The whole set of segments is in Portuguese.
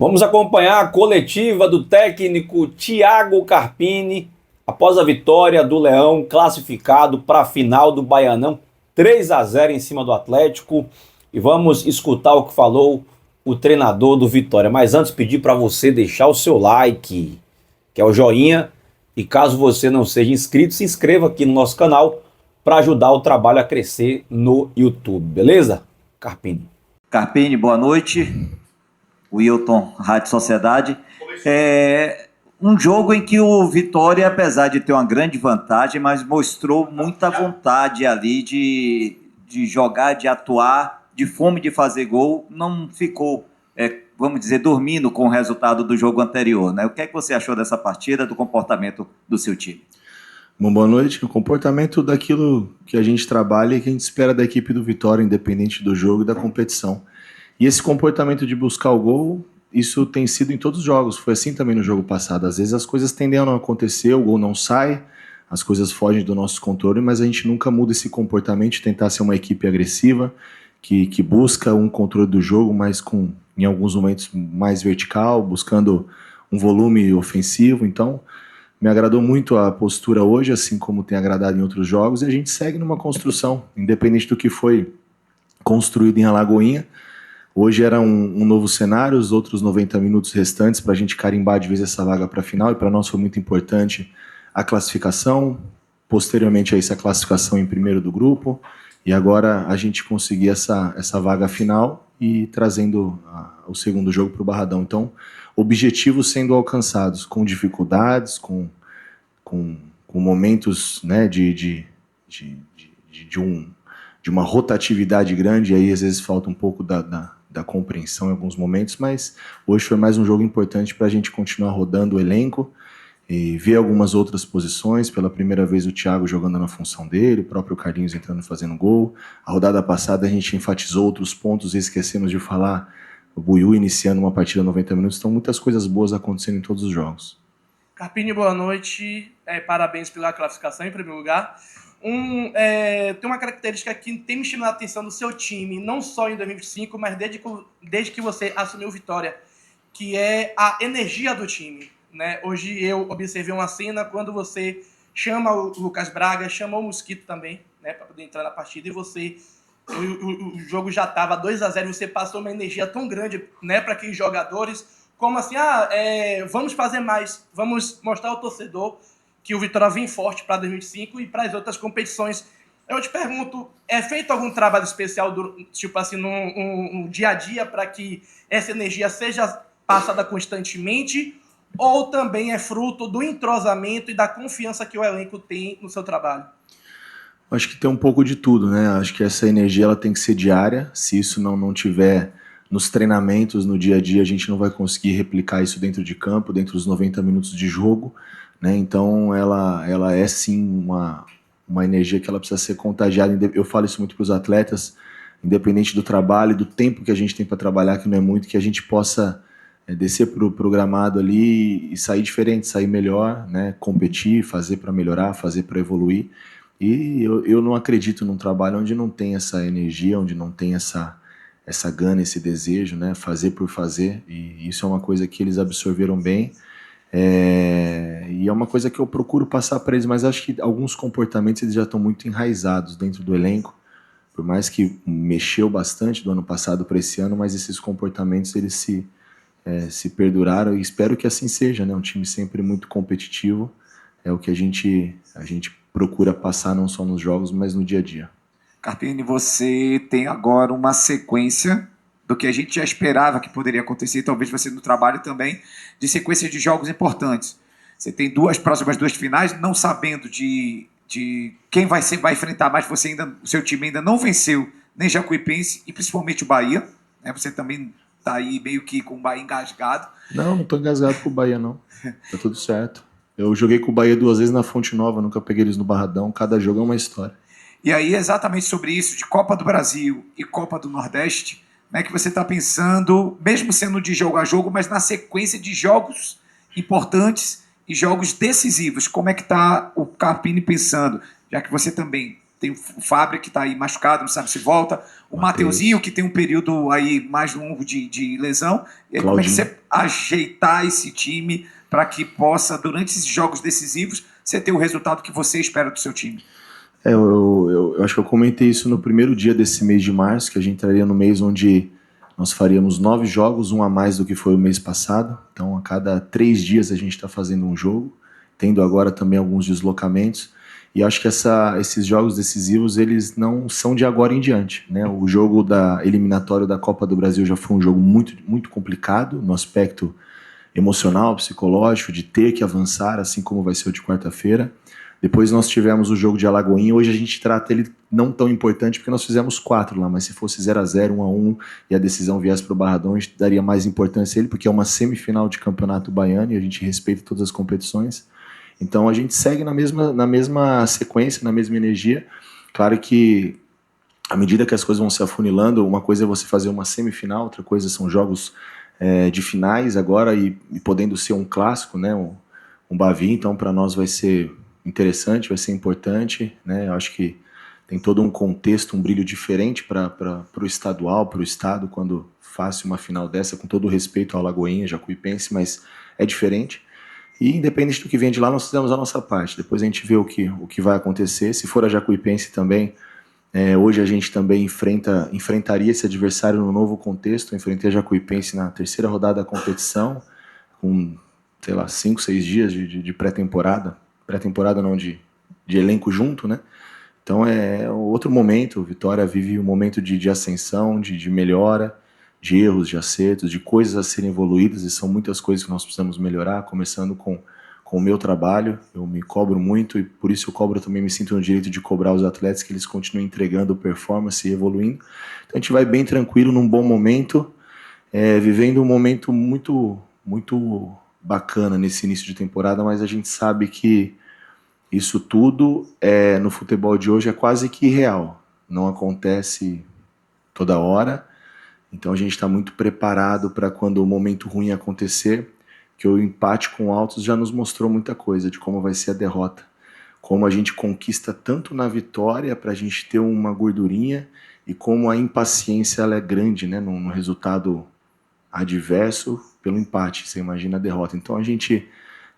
Vamos acompanhar a coletiva do técnico Thiago Carpini após a vitória do Leão, classificado para a final do Baianão, 3-0 em cima do Atlético. E vamos escutar o que falou o treinador do Vitória. Mas antes, pedir para você deixar o seu like, que é o joinha. E caso você não seja inscrito, se inscreva aqui no nosso canal para ajudar o trabalho a crescer no YouTube. Beleza? Carpini. Carpini, boa noite. Wilton, Rádio Sociedade. Um jogo em que o Vitória, apesar de ter uma grande vantagem, mas mostrou muita vontade ali de jogar, de atuar, de fome de fazer gol, não ficou, vamos dizer, dormindo com o resultado do jogo anterior, né? O que é que você achou dessa partida, do comportamento do seu time? Bom, boa noite. O comportamento daquilo que a gente trabalha e que a gente espera da equipe do Vitória, independente do jogo e da competição. E esse comportamento de buscar o gol, isso tem sido em todos os jogos. Foi assim também no jogo passado. Às vezes as coisas tendem a não acontecer, o gol não sai, as coisas fogem do nosso controle, mas a gente nunca muda esse comportamento de tentar ser uma equipe agressiva, que busca um controle do jogo, mas em alguns momentos mais vertical, buscando um volume ofensivo. Então, me agradou muito a postura hoje, assim como tem agradado em outros jogos, e a gente segue numa construção, independente do que foi construído em Alagoinha. Hoje era um novo cenário, os outros 90 minutos restantes para a gente carimbar de vez essa vaga para a final, e para nós foi muito importante a classificação, posteriormente a isso a classificação em primeiro do grupo, e agora a gente conseguir essa vaga final e trazendo o segundo jogo para o Barradão. Então, objetivos sendo alcançados, com dificuldades, com momentos, né, de uma rotatividade grande, e aí às vezes falta um pouco da compreensão em alguns momentos, mas hoje foi mais um jogo importante para a gente continuar rodando o elenco e ver algumas outras posições. Pela primeira vez o Thiago jogando na função dele, o próprio Carlinhos entrando e fazendo gol. A rodada passada a gente enfatizou outros pontos e esquecemos de falar o Buiú iniciando uma partida 90 minutos. Então muitas coisas boas acontecendo em todos os jogos. Carpini, boa noite. Parabéns pela classificação em primeiro lugar. Tem uma característica que tem me chamado a atenção do seu time, não só em 2025, mas desde que você assumiu o Vitória, que é a energia do time, né? Hoje eu observei uma cena quando você chama o Lucas Braga, chamou o Mosquito também, né, para poder entrar na partida, e o jogo já estava 2-0, você passou uma energia tão grande, né, para aqueles jogadores, como assim, vamos fazer mais, vamos mostrar ao torcedor que o Vitória vem forte para 2025 e para as outras competições. Eu te pergunto, é feito algum trabalho especial, tipo assim, no dia a dia, para que essa energia seja passada constantemente, ou também é fruto do entrosamento e da confiança que o elenco tem no seu trabalho? Acho que tem um pouco de tudo, né? Acho que essa energia ela tem que ser diária. Se isso não tiver nos treinamentos, no dia a dia, a gente não vai conseguir replicar isso dentro de campo, dentro dos 90 minutos de jogo, né? Então ela é sim uma energia que ela precisa ser contagiada. Eu falo isso muito para os atletas, independente do trabalho, do tempo que a gente tem para trabalhar, que não é muito, que a gente possa descer para o gramado ali e sair diferente, sair melhor, né? Competir, fazer para melhorar, fazer para evoluir. E eu não acredito num trabalho onde não tem essa energia, onde não tem essa gana, esse desejo, né? Fazer por fazer, e isso é uma coisa que eles absorveram bem. E é uma coisa que eu procuro passar para eles, mas acho que alguns comportamentos eles já estão muito enraizados dentro do elenco, por mais que mexeu bastante do ano passado para esse ano, mas esses comportamentos eles se perduraram, e espero que assim seja, né? Um time sempre muito competitivo, é o que a gente procura passar não só nos jogos, mas no dia a dia. Carpini, você tem agora uma sequência do que a gente já esperava que poderia acontecer, talvez você no trabalho também, de sequência de jogos importantes. Você tem próximas duas finais, não sabendo de quem vai enfrentar mais, o seu time ainda não venceu nem Jacuipense e principalmente o Bahia, né? Você também está aí meio que com o Bahia engasgado. Não estou engasgado com o Bahia, não. Tá tudo certo. Eu joguei com o Bahia 2 vezes na Fonte Nova, nunca peguei eles no Barradão, cada jogo é uma história. E aí, exatamente sobre isso, de Copa do Brasil e Copa do Nordeste, né, que você está pensando, mesmo sendo de jogo a jogo, mas na sequência de jogos importantes e jogos decisivos, como é que está o Carpini pensando, já que você também tem o Fábio que está aí machucado, não sabe se volta, o Mateuzinho que tem um período aí mais longo de lesão. E aí, como é que você ajeitar esse time para que possa, durante esses jogos decisivos, você ter o resultado que você espera do seu time? Eu acho que eu comentei isso no primeiro dia desse mês de março, que a gente entraria no mês onde nós faríamos 9 jogos, um a mais do que foi o mês passado. Então, a cada 3 dias a gente está fazendo um jogo, tendo agora também alguns deslocamentos. E acho que esses jogos decisivos, eles não são de agora em diante, né? O jogo da eliminatória da Copa do Brasil já foi um jogo muito, muito complicado no aspecto emocional, psicológico, de ter que avançar, assim como vai ser o de quarta-feira. Depois nós tivemos o jogo de Alagoinha. Hoje a gente trata ele não tão importante porque nós fizemos 4 lá, mas se fosse 0-0, 1-1 e a decisão viesse para o Barradão, a gente daria mais importância a ele, porque é uma semifinal de campeonato baiano e a gente respeita todas as competições. Então a gente segue na mesma sequência, na mesma energia. Claro que à medida que as coisas vão se afunilando, uma coisa é você fazer uma semifinal, outra coisa são jogos de finais agora e podendo ser um clássico, né, um Bavi. Então para nós vai ser interessante, vai ser importante, né? Eu acho que tem todo um contexto, um brilho diferente para o estadual, para o estado, quando faz uma final dessa, com todo o respeito ao Alagoinha, Jacuipense, mas é diferente. E independente do que vem de lá, nós fizemos a nossa parte. Depois a gente vê o que vai acontecer. Se for a Jacuipense também, hoje a gente também enfrentaria esse adversário no novo contexto. Eu enfrentei a Jacuipense na 3ª rodada da competição, com, sei lá, 5, 6 dias de pré-temporada. Pré-temporada não, de elenco junto, né? Então é outro momento. O Vitória vive um momento de ascensão, de melhora, de erros, de acertos, de coisas a serem evoluídas, e são muitas coisas que nós precisamos melhorar, começando com o meu trabalho. Eu me cobro muito e por isso eu cobro também, me sinto no direito de cobrar os atletas que eles continuem entregando performance e evoluindo. Então a gente vai bem tranquilo, num bom momento, vivendo um momento muito, muito bacana nesse início de temporada, mas a gente sabe que isso tudo no futebol de hoje é quase que irreal, não acontece toda hora. Então a gente está muito preparado para quando o momento ruim acontecer, que o empate com o Altos já nos mostrou muita coisa de como vai ser a derrota, como a gente conquista tanto na vitória para a gente ter uma gordurinha e como a impaciência ela é grande, né, no resultado adverso pelo empate, você imagina a derrota. Então a gente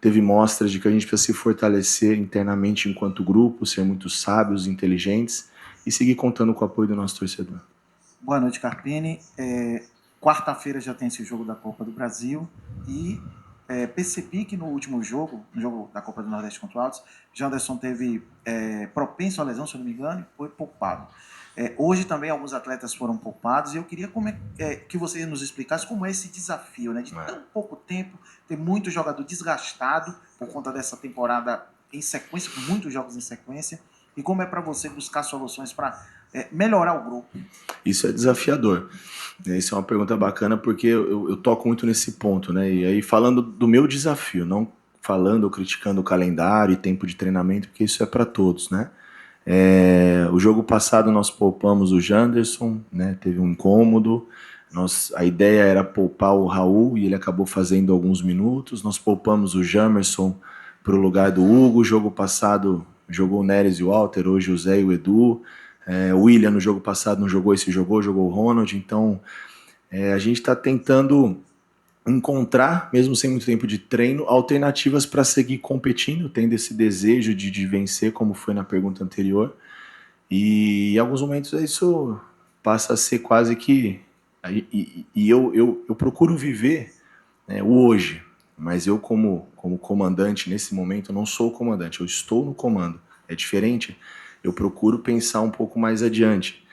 teve mostras de que a gente precisa se fortalecer internamente enquanto grupo, ser muito sábios, inteligentes e seguir contando com o apoio do nosso torcedor. Boa noite, Carpini. Quarta-feira já tem esse jogo da Copa do Brasil e percebi que no último jogo, no jogo da Copa do Nordeste contra o Altos, Janderson teve propenso à lesão, se eu não me engano, e foi poupado. Hoje também alguns atletas foram poupados e eu queria que você nos explicasse como é esse desafio, né, de tão pouco tempo, ter muito jogador desgastado por conta dessa temporada em sequência, com muitos jogos em sequência, e como é para você buscar soluções para melhorar o grupo. Isso é desafiador. Isso é uma pergunta bacana porque eu toco muito nesse ponto, né? E aí falando do meu desafio, não falando ou criticando o calendário e tempo de treinamento, porque isso é para todos, né? O jogo passado nós poupamos o Janderson, né? Teve um incômodo. A ideia era poupar o Raul e ele acabou fazendo alguns minutos. Nós poupamos o Jamerson para o lugar do Hugo. O jogo passado jogou o Neres e o Walter, hoje o Zé e o Edu. O William no jogo passado não jogou, jogou o Ronald. Então a gente está tentando encontrar, mesmo sem muito tempo de treino, alternativas para seguir competindo, tendo esse desejo de vencer, como foi na pergunta anterior. E em alguns momentos isso passa a ser quase que... eu procuro viver, né, o hoje, mas eu como comandante nesse momento, eu não sou o comandante, eu estou no comando. É diferente. Eu procuro pensar um pouco mais adiante.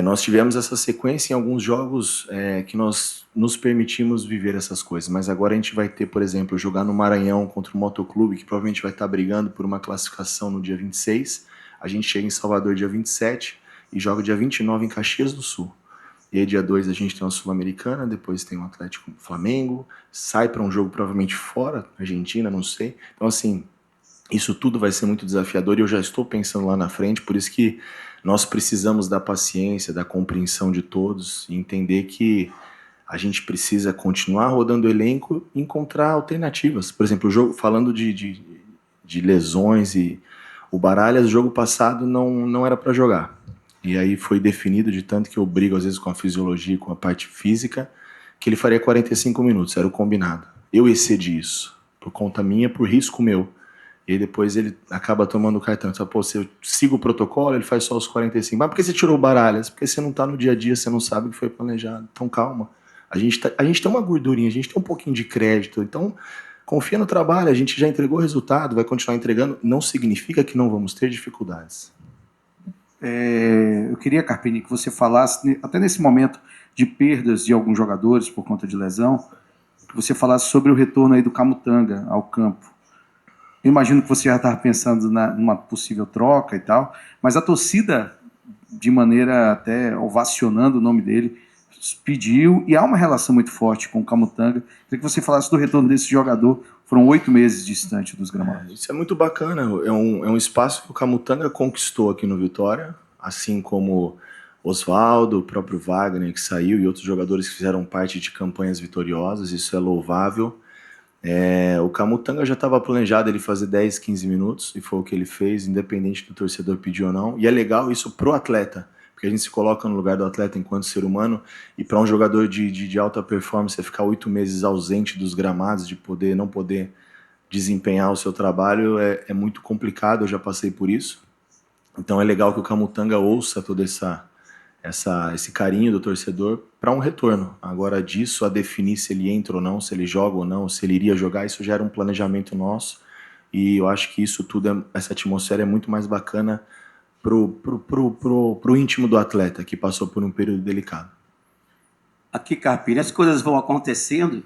Nós tivemos essa sequência em alguns jogos que nós nos permitimos viver essas coisas, mas agora a gente vai ter, por exemplo, jogar no Maranhão contra o Motoclube, que provavelmente vai estar brigando por uma classificação no dia 26, a gente chega em Salvador dia 27 e joga dia 29 em Caxias do Sul. E aí dia 2 a gente tem uma Sul-Americana, depois tem o Atlético Flamengo, sai para um jogo provavelmente fora, Argentina, não sei. Então assim, isso tudo vai ser muito desafiador e eu já estou pensando lá na frente, por isso que nós precisamos da paciência, da compreensão de todos e entender que a gente precisa continuar rodando o elenco e encontrar alternativas. Por exemplo, o jogo, falando de lesões e O Baralhas, jogo passado, não era para jogar. E aí foi definido, de tanto que eu brigo às vezes com a fisiologia, com a parte física, que ele faria 45 minutos, era o combinado. Eu excedi isso, por conta minha, por risco meu. E aí depois ele acaba tomando o cartão. Então, pô, se eu sigo o protocolo, ele faz só os 45. Mas por que você tirou o Baralhas? Porque você não tá no dia a dia, você não sabe o que foi planejado. Então calma. A gente tem uma gordurinha, a gente tem um pouquinho de crédito. Então confia no trabalho, a gente já entregou o resultado, vai continuar entregando. Não significa que não vamos ter dificuldades. Eu queria, Carpini, que você falasse, até nesse momento de perdas de alguns jogadores por conta de lesão, que você falasse sobre o retorno aí do Camutanga ao campo. Eu imagino que você já estava pensando numa possível troca e tal, mas a torcida, de maneira até ovacionando o nome dele, pediu, e há uma relação muito forte com o Camutanga. Queria que você falasse do retorno desse jogador. Foram 8 meses distante dos gramados. Isso é muito bacana. É um espaço que o Camutanga conquistou aqui no Vitória, assim como Oswaldo, o próprio Wagner, que saiu, e outros jogadores que fizeram parte de campanhas vitoriosas. Isso é louvável. O Camutanga já estava planejado ele fazer 10, 15 minutos, e foi o que ele fez, independente do torcedor pedir ou não. E é legal isso pro atleta, porque a gente se coloca no lugar do atleta enquanto ser humano, e para um jogador de alta performance ficar 8 meses ausente dos gramados, de não poder desempenhar o seu trabalho, é muito complicado. Eu já passei por isso. Então é legal que o Camutanga ouça todo esse carinho do torcedor para um retorno. Agora, disso a definir se ele entra ou não, se ele joga ou não, se ele iria jogar, isso já era um planejamento nosso, e eu acho que isso tudo, essa atmosfera é muito mais bacana pro íntimo do atleta, que passou por um período delicado. Aqui, Carpini, as coisas vão acontecendo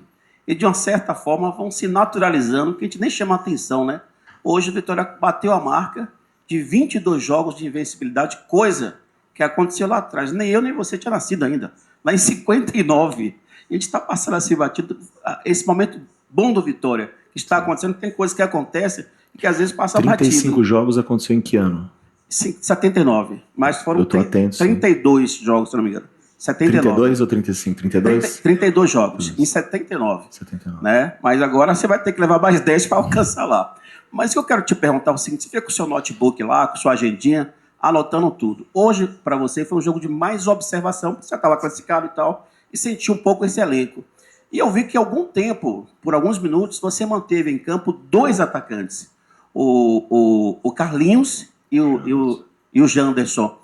e, de uma certa forma, vão se naturalizando, que a gente nem chama atenção, né? Hoje o Vitória bateu a marca de 22 jogos de invencibilidade, coisa que aconteceu lá atrás. Nem eu, nem você tinha nascido ainda. Lá em 59. A gente está passando assim batido. Esse momento bom do Vitória que está acontecendo, tem coisas que acontecem e que às vezes passa batido. 35 jogos aconteceu em que ano? 79. Mas foram 32 jogos, se não me engano. 79. 32 ou 35? 32? 32 jogos, em 79. 79. Né? Mas agora você vai ter que levar mais 10 para alcançar lá. Mas o que eu quero te perguntar é o seguinte: você fica com o seu notebook lá, com sua agendinha, anotando tudo. Hoje, para você, foi um jogo de mais observação, porque você estava classificado e tal, e sentiu um pouco esse elenco. E eu vi que, há algum tempo, por alguns minutos, você manteve em campo 2 atacantes. O Carlinhos e o Janderson.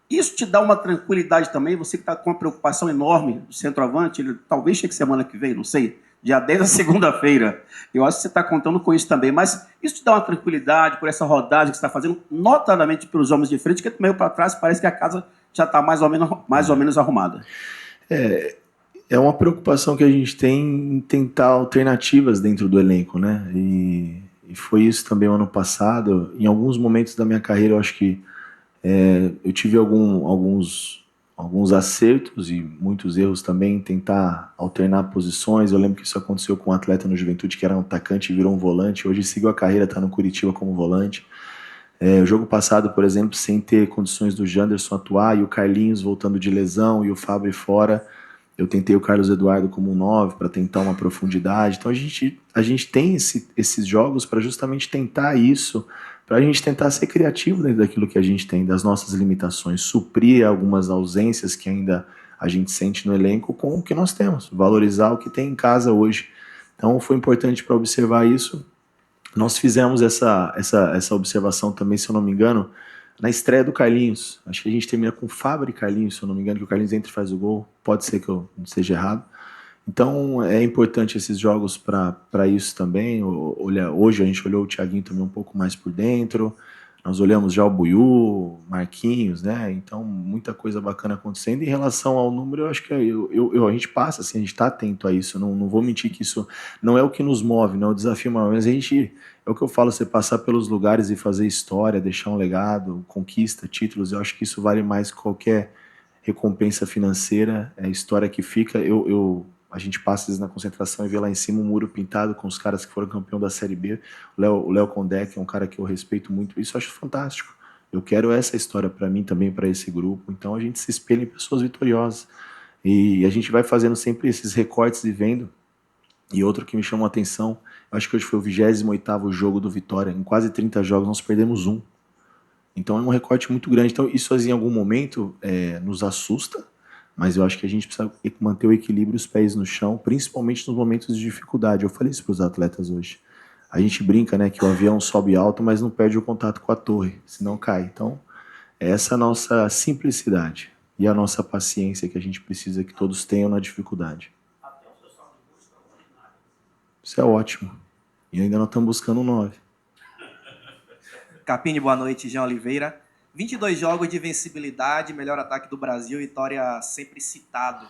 Isso te dá uma tranquilidade também? Você que está com uma preocupação enorme do centroavante, ele talvez chegue semana que vem, não sei, dia 10 da segunda-feira. Eu acho que você está contando com isso também, mas isso te dá uma tranquilidade por essa rodagem que você está fazendo, notadamente pelos homens de frente, que do meio para trás parece que a casa já está mais ou menos arrumada. É uma preocupação que a gente tem em tentar alternativas dentro do elenco, né? E foi isso também o ano passado. Em alguns momentos da minha carreira, eu acho que eu tive alguns acertos e muitos erros também em tentar alternar posições. Eu lembro que isso aconteceu com um atleta no Juventude que era um atacante e virou um volante. Hoje seguiu a carreira, está no Curitiba como volante. O jogo passado, por exemplo, sem ter condições do Janderson atuar e o Carlinhos voltando de lesão e o Fábio fora, eu tentei o Carlos Eduardo como um 9 para tentar uma profundidade. Então a gente tem esses jogos para justamente tentar isso, para a gente tentar ser criativo dentro daquilo que a gente tem, das nossas limitações, suprir algumas ausências que ainda a gente sente no elenco com o que nós temos, valorizar o que tem em casa hoje. Então foi importante para observar isso. Nós fizemos essa observação também, se eu não me engano, na estreia do Carlinhos. Acho que a gente termina com Fábio e Carlinhos, se eu não me engano, que o Carlinhos entra e faz o gol. Pode ser que eu esteja errado. Então é importante esses jogos para isso também. Hoje a gente olhou o Thiaguinho também um pouco mais por dentro. Nós olhamos já o Buiú, Marquinhos, né? Então muita coisa bacana acontecendo. Em relação ao número, eu acho que a gente passa, assim, a gente está atento a isso. Não vou mentir que isso não é o que nos move, não é o desafio maior, mas é o que eu falo, você passar pelos lugares e fazer história, deixar um legado, conquista, títulos, eu acho que isso vale mais que qualquer recompensa financeira. É a história que fica. A gente passa às vezes na concentração e vê lá em cima um muro pintado com os caras que foram campeão da Série B. O Léo Condé, que é um cara que eu respeito muito. Isso eu acho fantástico. Eu quero essa história para mim também, para esse grupo. Então a gente se espelha em pessoas vitoriosas. E a gente vai fazendo sempre esses recortes e vendo E outro que me chamou a atenção, eu acho que hoje foi o 28º jogo do Vitória. Em quase 30 jogos nós perdemos um. Então é um recorte muito grande. Então isso em algum momento nos assusta, mas eu acho que a gente precisa manter o equilíbrio, os pés no chão, principalmente nos momentos de dificuldade. Eu falei isso para os atletas hoje. A gente brinca, né, que o avião sobe alto, mas não perde o contato com a torre, senão cai. Então, é essa nossa simplicidade e a nossa paciência que a gente precisa que todos tenham na dificuldade. Isso é ótimo. E ainda nós estamos buscando um 9. Carpini, boa noite. Jean Oliveira. 22 jogos de vencibilidade, melhor ataque do Brasil, Vitória sempre citado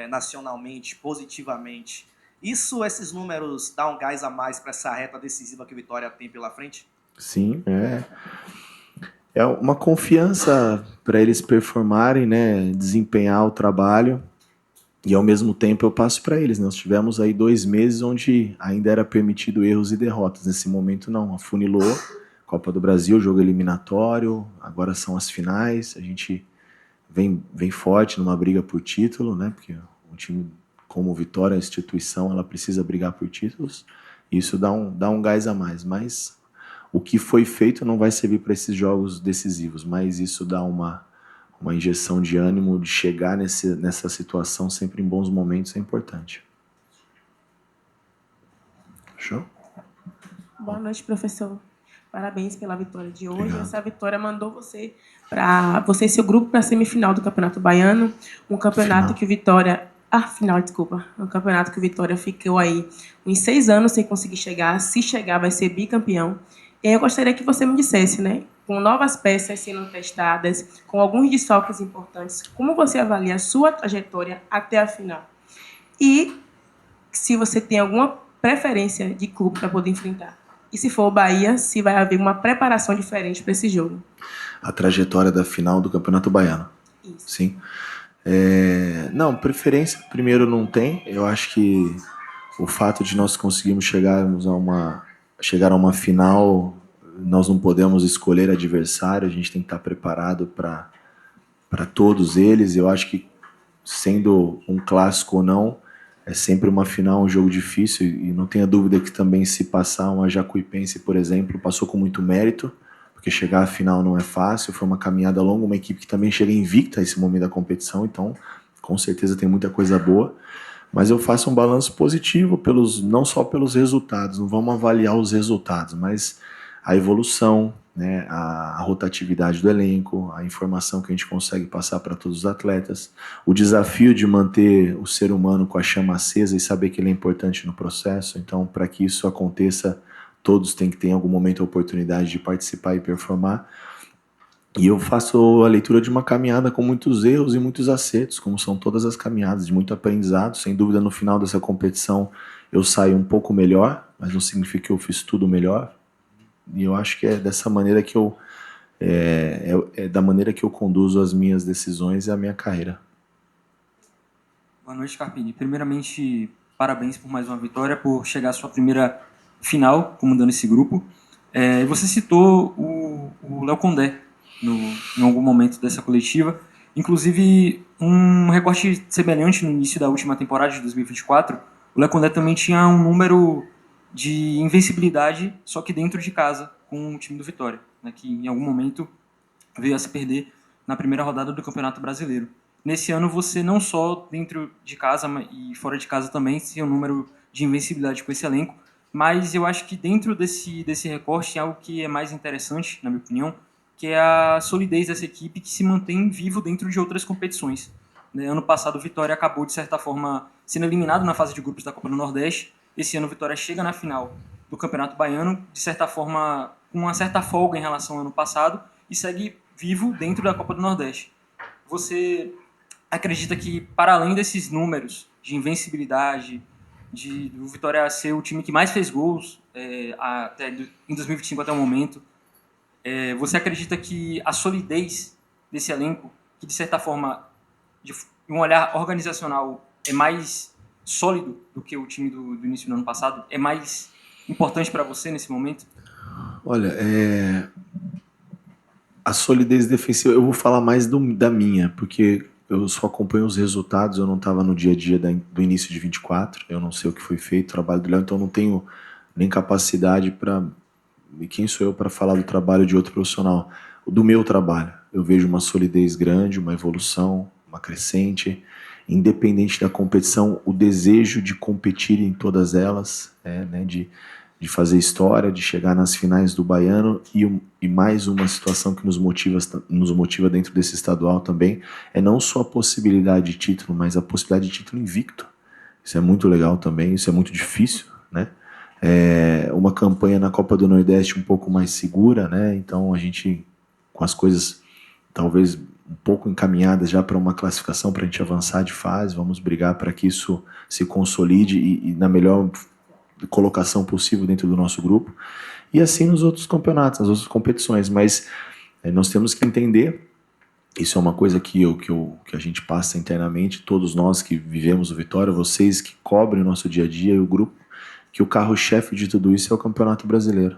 nacionalmente, positivamente. Esses números dão um gás a mais para essa reta decisiva que o Vitória tem pela frente? Sim, é uma confiança para eles performarem, né, desempenhar o trabalho, e ao mesmo tempo eu passo para eles. Nós tivemos aí 2 meses onde ainda era permitido erros e derrotas. Nesse momento não, afunilou. Copa do Brasil, jogo eliminatório, agora são as finais, a gente vem forte numa briga por título, né, porque um time como o Vitória, a instituição, ela precisa brigar por títulos, e isso dá um gás a mais, mas o que foi feito não vai servir para esses jogos decisivos, mas isso dá uma injeção de ânimo, de chegar nessa situação sempre em bons momentos, é importante. Show? Boa noite, professor. Parabéns pela vitória de hoje. Obrigado. Essa vitória mandou você e seu grupo para a semifinal do Campeonato Baiano, um campeonato que o Vitória... final, desculpa. Um campeonato que o Vitória ficou aí uns 6 anos sem conseguir chegar. Se chegar, vai ser bicampeão. E aí eu gostaria que você me dissesse, né, com novas peças sendo testadas, com alguns desfalques importantes, como você avalia a sua trajetória até a final? E se você tem alguma preferência de clube para poder enfrentar? E se for o Bahia, se vai haver uma preparação diferente para esse jogo? A trajetória da final do Campeonato Baiano. Isso. Sim. Não, preferência primeiro não tem. Eu acho que o fato de nós conseguirmos chegar a uma final, nós não podemos escolher adversário, a gente tem que estar preparado para todos eles. Eu acho que, sendo um clássico ou não, é sempre uma final, um jogo difícil, e não tenha dúvida que também, se passar uma Jacuipense, por exemplo, passou com muito mérito, porque chegar à final não é fácil, foi uma caminhada longa, uma equipe que também chega invicta a esse momento da competição, então com certeza tem muita coisa boa, mas eu faço um balanço positivo, não só pelos resultados, não vamos avaliar os resultados, mas a evolução, né, a rotatividade do elenco, a informação que a gente consegue passar para todos os atletas, o desafio de manter o ser humano com a chama acesa e saber que ele é importante no processo. Então, para que isso aconteça, todos têm que ter em algum momento a oportunidade de participar e performar. E eu faço a leitura de uma caminhada com muitos erros e muitos acertos, como são todas as caminhadas, de muito aprendizado. Sem dúvida, no final dessa competição eu saio um pouco melhor, mas não significa que eu fiz tudo melhor. E eu acho que é dessa maneira que da maneira que eu conduzo as minhas decisões e a minha carreira. Boa noite, Carpini. Primeiramente, parabéns por mais uma vitória, por chegar à sua primeira final comandando esse grupo. Você citou o Léo Condé em algum momento dessa coletiva. Inclusive, um recorte semelhante no início da última temporada de 2024, o Léo Condé também tinha um número de invencibilidade, só que dentro de casa, com o time do Vitória, né, que em algum momento veio a se perder na primeira rodada do Campeonato Brasileiro. Nesse ano, você não só dentro de casa e fora de casa também tinha um número de invencibilidade com esse elenco, mas eu acho que dentro desse recorte tem algo que é mais interessante, na minha opinião, que é a solidez dessa equipe que se mantém vivo dentro de outras competições. Ano passado, o Vitória acabou, de certa forma, sendo eliminado na fase de grupos da Copa do Nordeste. Esse ano, o Vitória chega na final do Campeonato Baiano, de certa forma, com uma certa folga em relação ao ano passado, e segue vivo dentro da Copa do Nordeste. Você acredita que, para além desses números de invencibilidade, de o Vitória ser o time que mais fez gols em 2025 até o momento, você acredita que a solidez desse elenco, que de certa forma, de um olhar organizacional, é mais sólido do que o time do início do ano passado, é mais importante para você nesse momento? Olha, a solidez defensiva, eu vou falar mais da minha, porque eu só acompanho os resultados, eu não estava no dia a dia do início de 24, eu não sei o que foi feito, o trabalho do Léo, então eu não tenho nem capacidade para... E quem sou eu para falar do trabalho de outro profissional? Do meu trabalho. Eu vejo uma solidez grande, uma evolução, uma crescente, independente da competição, o desejo de competir em todas elas, né, de fazer história, de chegar nas finais do Baiano, e mais uma situação que nos motiva dentro desse estadual também, é não só a possibilidade de título, mas a possibilidade de título invicto. Isso é muito legal também, isso é muito difícil, né? Uma campanha na Copa do Nordeste um pouco mais segura, né? Então a gente, com as coisas talvez um pouco encaminhadas já para uma classificação, para a gente avançar de fase, vamos brigar para que isso se consolide e na melhor colocação possível dentro do nosso grupo, e assim nos outros campeonatos, nas outras competições, mas nós temos que entender, isso é uma coisa que a gente passa internamente, todos nós que vivemos o Vitória, vocês que cobrem o nosso dia a dia e o grupo, que o carro-chefe de tudo isso é o Campeonato Brasileiro.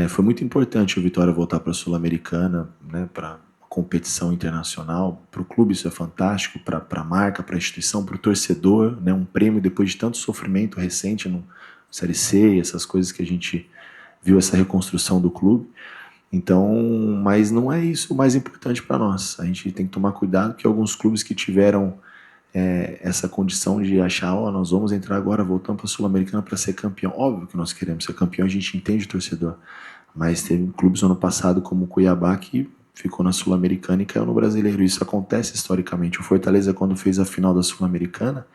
Foi muito importante o Vitória voltar para a Sul-Americana, né, para competição internacional, para o clube isso é fantástico, para a marca, para a instituição, para o torcedor, né, um prêmio depois de tanto sofrimento recente no Série C, essas coisas que a gente viu, essa reconstrução do clube. Então, mas não é isso o mais importante para nós. A gente tem que tomar cuidado que alguns clubes que tiveram essa condição de achar, nós vamos entrar agora, voltando para a Sul-Americana para ser campeão. Óbvio que nós queremos ser campeão, a gente entende o torcedor. Mas teve clubes no ano passado como o Cuiabá que ficou na Sul-Americana e caiu no Brasileiro. Isso acontece historicamente. O Fortaleza, quando fez a final da Sul-Americana,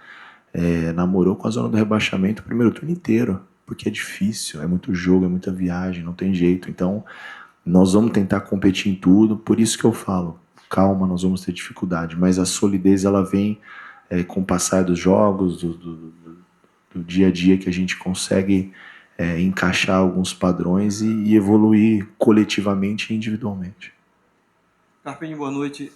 namorou com a zona do rebaixamento o primeiro turno inteiro, porque é difícil, é muito jogo, é muita viagem, não tem jeito. Então, nós vamos tentar competir em tudo, por isso que eu falo, calma, nós vamos ter dificuldade, mas a solidez ela vem com o passar dos jogos, do dia a dia, que a gente consegue encaixar alguns padrões e evoluir coletivamente e individualmente. Carpini, boa noite.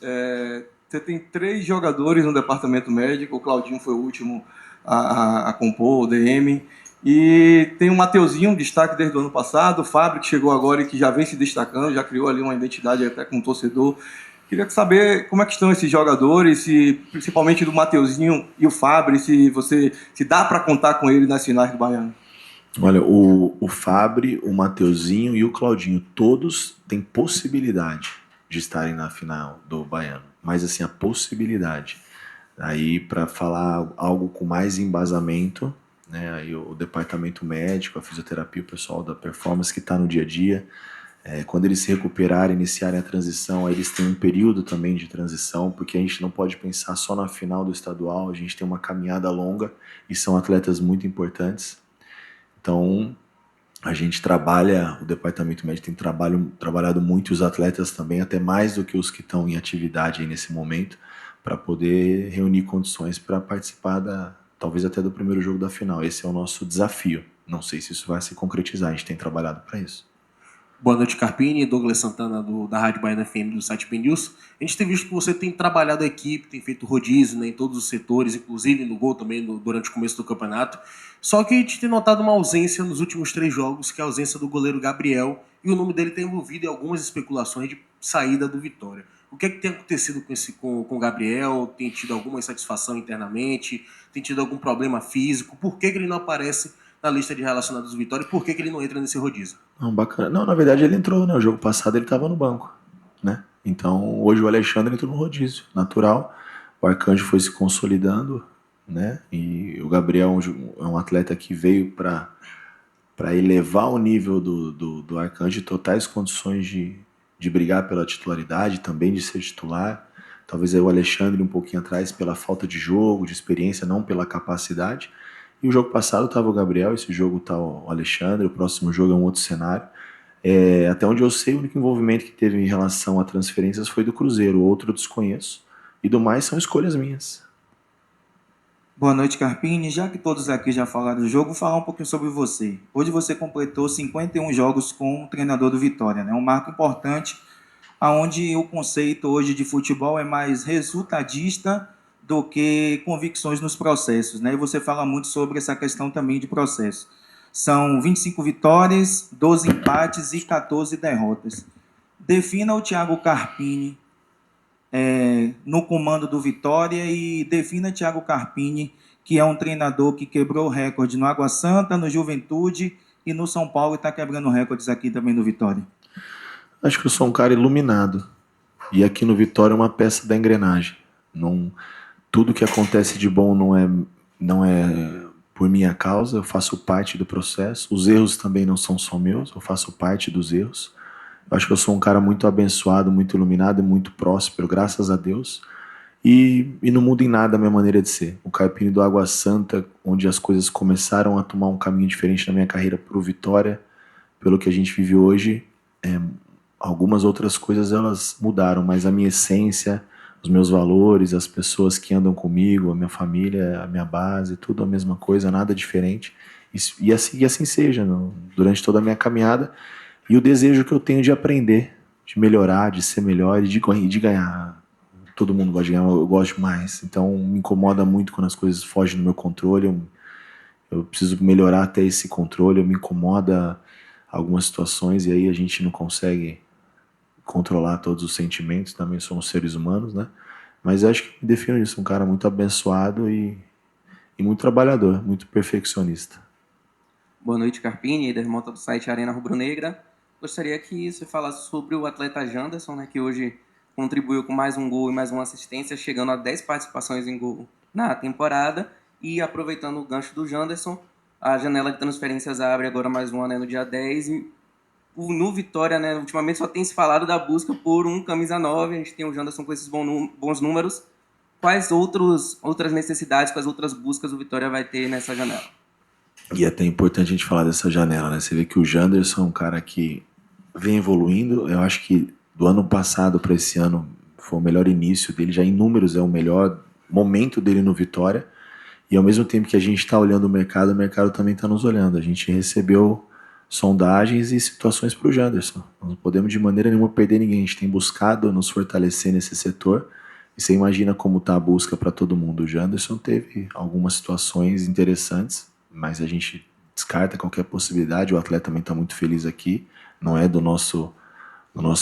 Você tem 3 jogadores no departamento médico, o Claudinho foi o último a compor, o DM, e tem o Mateuzinho, destaque desde o ano passado, o Fábio, que chegou agora e que já vem se destacando, já criou ali uma identidade até com o torcedor. Queria saber como é que estão esses jogadores, principalmente do Mateuzinho e o Fábio, se dá para contar com ele nas finais do Baiano. Olha, o Fábio, o Mateuzinho e o Claudinho, todos têm possibilidade de estarem na final do Baiano, mas assim, a possibilidade. Aí, para falar algo com mais embasamento, né, aí o departamento médico, a fisioterapia, o pessoal da performance que está no dia a dia, quando eles se recuperarem, iniciarem a transição, aí eles têm um período também de transição, porque a gente não pode pensar só na final do estadual, a gente tem uma caminhada longa e são atletas muito importantes. Então, a gente trabalha, o departamento médico tem trabalhado muito os atletas também, até mais do que os que estão em atividade aí nesse momento, para poder reunir condições para participar talvez até do primeiro jogo da final. Esse é o nosso desafio. Não sei se isso vai se concretizar, a gente tem trabalhado para isso. Boa noite, Carpini. Douglas Santana, da Rádio Baiana FM, do site PEN News. A gente tem visto que você tem trabalhado a equipe, tem feito rodízio, né, em todos os setores, inclusive no gol também durante o começo do campeonato. Só que a gente tem notado uma ausência nos últimos 3 jogos, que é a ausência do goleiro Gabriel, e o nome dele tem envolvido em algumas especulações de saída do Vitória. O que é que tem acontecido com o Gabriel? Tem tido alguma insatisfação internamente? Tem tido algum problema físico? Por que ele não aparece na lista de relacionados do Vitória? E por que ele não entra nesse rodízio? Não, bacana. Não, na verdade ele entrou, né? O jogo passado ele estava no banco, né? Então hoje o Alexandre entrou no rodízio, natural. O Arcanjo foi se consolidando, né? E o Gabriel é um atleta que veio para elevar o nível do Arcanjo, de totais condições de brigar pela titularidade, também de ser titular. Talvez aí o Alexandre um pouquinho atrás pela falta de jogo, de experiência, não pela capacidade. E o jogo passado estava o Gabriel, esse jogo está o Alexandre, o próximo jogo é um outro cenário. Até onde eu sei, o único envolvimento que teve em relação a transferências foi do Cruzeiro, o outro eu desconheço. E do mais são escolhas minhas. Boa noite, Carpini. Já que todos aqui já falaram do jogo, vou falar um pouquinho sobre você. Hoje você completou 51 jogos como treinador do Vitória, né? Um marco importante, onde o conceito hoje de futebol é mais resultadista do que convicções nos processos, né? E você fala muito sobre essa questão também de processo. São 25 vitórias, 12 empates e 14 derrotas. Defina o Thiago Carpini no comando do Vitória e defina Thiago Carpini, que é um treinador que quebrou o recorde no Água Santa, no Juventude e no São Paulo e está quebrando recordes aqui também no Vitória. Acho que eu sou um cara iluminado. E aqui no Vitória é uma peça da engrenagem. Tudo que acontece de bom não é por minha causa, eu faço parte do processo. Os erros também não são só meus, eu faço parte dos erros. Eu acho que eu sou um cara muito abençoado, muito iluminado e muito próspero, graças a Deus. E não muda em nada a minha maneira de ser. O Carpini do Água Santa, onde as coisas começaram a tomar um caminho diferente na minha carreira pro Vitória, pelo que a gente vive hoje, algumas outras coisas elas mudaram, mas a minha essência, os meus valores, as pessoas que andam comigo, a minha família, a minha base, tudo a mesma coisa, nada diferente. E assim seja, durante toda a minha caminhada. E o desejo que eu tenho de aprender, de melhorar, de ser melhor e de ganhar. Todo mundo gosta de ganhar, eu gosto mais. Então me incomoda muito quando as coisas fogem do meu controle. Eu preciso melhorar até esse controle, me incomoda algumas situações e aí a gente não consegue controlar todos os sentimentos, também somos seres humanos, né? Mas acho que me defino isso, um cara muito abençoado e muito trabalhador, muito perfeccionista. Boa noite, Carpini, Eder Mota do site Arena Rubro Negra. Gostaria que você falasse sobre o atleta Janderson, né, que hoje contribuiu com mais um gol e mais uma assistência, chegando a 10 participações em gol na temporada. E aproveitando o gancho do Janderson, a janela de transferências abre agora mais uma, né, no dia 10. E no Vitória, né, ultimamente só tem se falado da busca por um camisa 9, a gente tem o Janderson com esses bons números. Quais outras necessidades, quais outras buscas o Vitória vai ter nessa janela? E é até importante a gente falar dessa janela, né? Você vê que o Janderson é um cara que vem evoluindo. Eu acho que do ano passado para esse ano foi o melhor início dele, já em números é o melhor momento dele no Vitória. E ao mesmo tempo que a gente está olhando o mercado também está nos olhando. A gente recebeu sondagens e situações para o Janderson. Nós não podemos de maneira nenhuma perder ninguém. A gente tem buscado nos fortalecer nesse setor. E você imagina como está a busca para todo mundo. O Janderson teve algumas situações interessantes, mas a gente descarta qualquer possibilidade. O atleta também está muito feliz aqui. Não é do nosso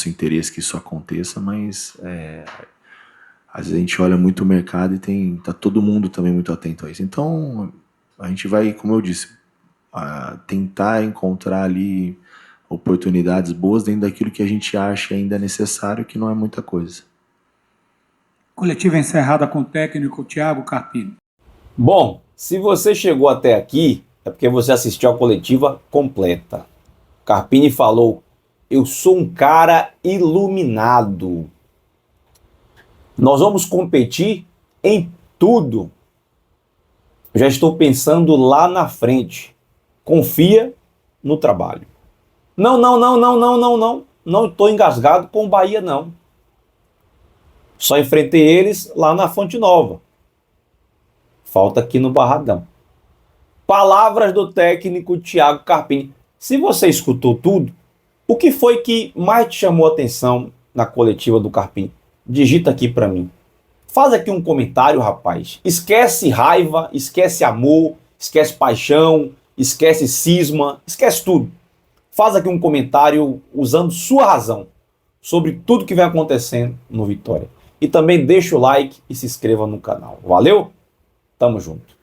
interesse que isso aconteça, mas às vezes a gente olha muito o mercado e tá todo mundo também muito atento a isso. Então a gente vai, como eu disse, tentar encontrar ali oportunidades boas dentro daquilo que a gente acha ainda necessário, que não é muita coisa. Coletiva encerrada com o técnico Thiago Carpini. Bom, se você chegou até aqui, é porque você assistiu a coletiva completa. Carpini falou: eu sou um cara iluminado. Nós vamos competir em tudo. Já estou pensando lá na frente. Confia no trabalho. Não estou engasgado com o Bahia, não. Só enfrentei eles lá na Fonte Nova. Falta aqui no Barradão. Palavras do técnico Thiago Carpini. Se você escutou tudo, o que foi que mais te chamou a atenção na coletiva do Carpini? Digita aqui para mim. Faz aqui um comentário, rapaz. Esquece raiva, esquece amor, esquece paixão, esquece cisma, esquece tudo. Faz aqui um comentário usando sua razão sobre tudo que vem acontecendo no Vitória. E também deixa o like e se inscreva no canal. Valeu? Tamo junto.